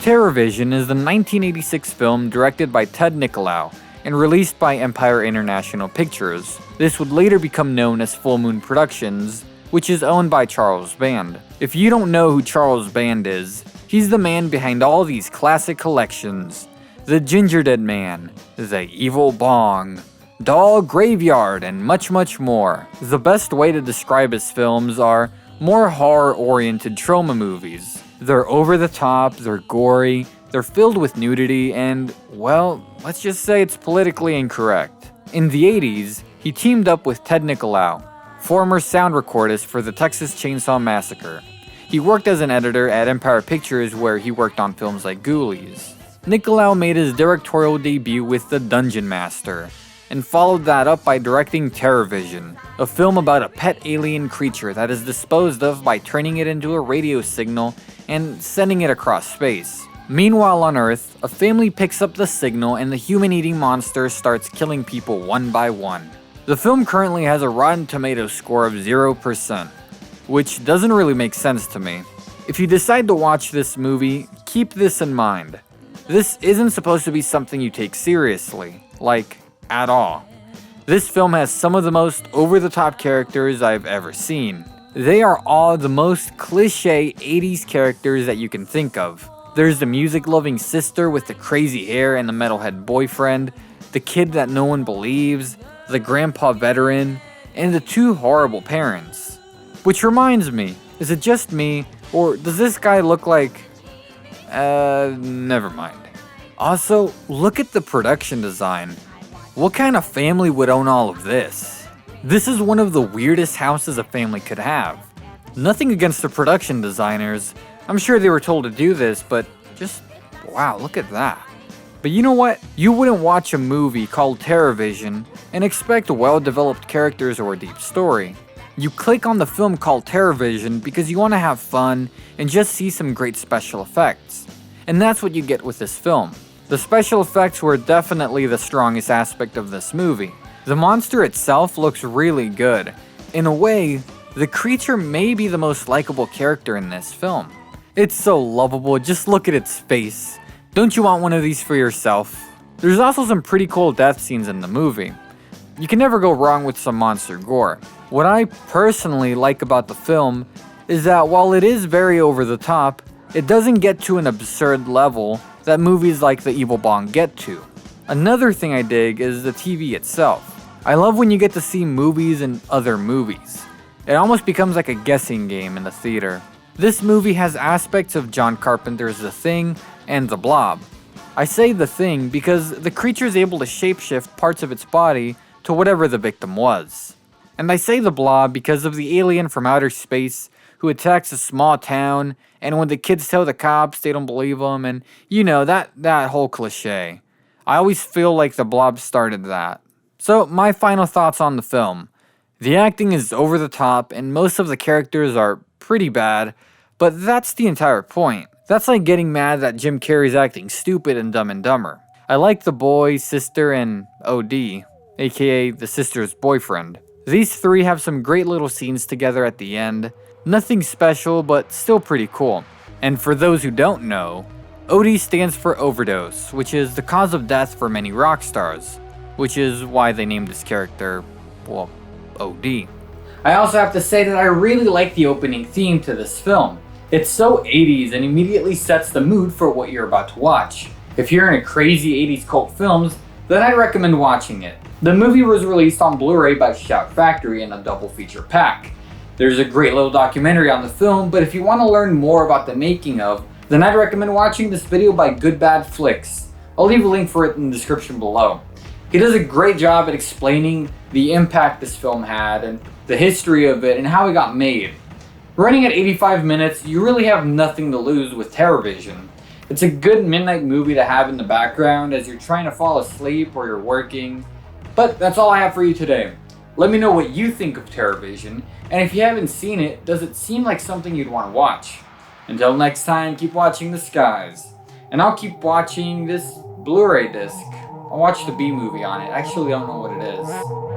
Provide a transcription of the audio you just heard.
TerrorVision is the 1986 film directed by Ted Nicolaou and released by Empire International Pictures. This would later become known as Full Moon Productions, which is owned by Charles Band. If you don't know who Charles Band is, he's the man behind all these classic collections. The Ginger Dead Man, The Evil Bong, Doll Graveyard, and much more. The best way to describe his films are more horror-oriented trauma movies. They're over the top, they're gory, they're filled with nudity, and, well, let's just say it's politically incorrect. In the 80s, he teamed up with Ted Nicolaou, former sound recordist for the Texas Chainsaw Massacre. He worked as an editor at Empire Pictures, where he worked on films like Ghoulies. Nicolaou made his directorial debut with The Dungeon Master, and followed that up by directing TerrorVision, a film about a pet alien creature that is disposed of by turning it into a radio signal and sending it across space. Meanwhile on Earth, a family picks up the signal and the human-eating monster starts killing people one by one. The film currently has a Rotten Tomatoes score of 0%, which doesn't really make sense to me. If you decide to watch this movie, keep this in mind. This isn't supposed to be something you take seriously, like, at all. This film has some of the most over-the-top characters I've ever seen. They are all the most cliche 80s characters that you can think of. There's the music-loving sister with the crazy hair and the metalhead boyfriend, the kid that no one believes, the grandpa veteran, and the two horrible parents. Which reminds me, is it just me, or does this guy look like... never mind. Also, look at the production design. What kind of family would own all of this? This is one of the weirdest houses a family could have. Nothing against the production designers. I'm sure they were told to do this, but just, wow, look at that. But you know what? You wouldn't watch a movie called TerrorVision and expect well-developed characters or a deep story. You click on the film called TerrorVision because you want to have fun and just see some great special effects. And that's what you get with this film. The special effects were definitely the strongest aspect of this movie. The monster itself looks really good. In a way, the creature may be the most likable character in this film. It's so lovable, just look at its face. Don't you want one of these for yourself? There's also some pretty cool death scenes in the movie. You can never go wrong with some monster gore. What I personally like about the film is that while it is very over the top, it doesn't get to an absurd level that movies like The Evil Bong get to. Another thing I dig is the TV itself. I love when you get to see movies in other movies. It almost becomes like a guessing game in the theater. This movie has aspects of John Carpenter's The Thing and The Blob. I say The Thing because the creature is able to shapeshift parts of its body to whatever the victim was. And I say The Blob because of the alien from outer space who attacks a small town, and when the kids tell the cops, they don't believe them, and you know, that whole cliche. I always feel like The Blob started that. So, my final thoughts on the film. The acting is over the top, and most of the characters are pretty bad, but that's the entire point. That's like getting mad that Jim Carrey's acting stupid in Dumb and Dumber. I like the boy, sister, and OD, aka the sister's boyfriend. These three have some great little scenes together at the end. Nothing special, but still pretty cool. And for those who don't know, OD stands for overdose, which is the cause of death for many rock stars, which is why they named this character, well, OD. I also have to say that I really like the opening theme to this film. It's so 80s and immediately sets the mood for what you're about to watch. If you're into crazy 80s cult films, then I'd recommend watching it. The movie was released on Blu-ray by Shout Factory in a double feature pack. There's a great little documentary on the film, but if you want to learn more about the making of, then I'd recommend watching this video by Good Bad Flicks. I'll leave a link for it in the description below. He does a great job at explaining the impact this film had and the history of it and how it got made. Running at 85 minutes, you really have nothing to lose with TerrorVision. It's a good midnight movie to have in the background as you're trying to fall asleep or you're working. But that's all I have for you today. Let me know what you think of TerrorVision, and if you haven't seen it, does it seem like something you'd want to watch? Until next time, keep watching the skies. And I'll keep watching this Blu-ray disc. I'll watch the B movie on it. I actually don't know what it is.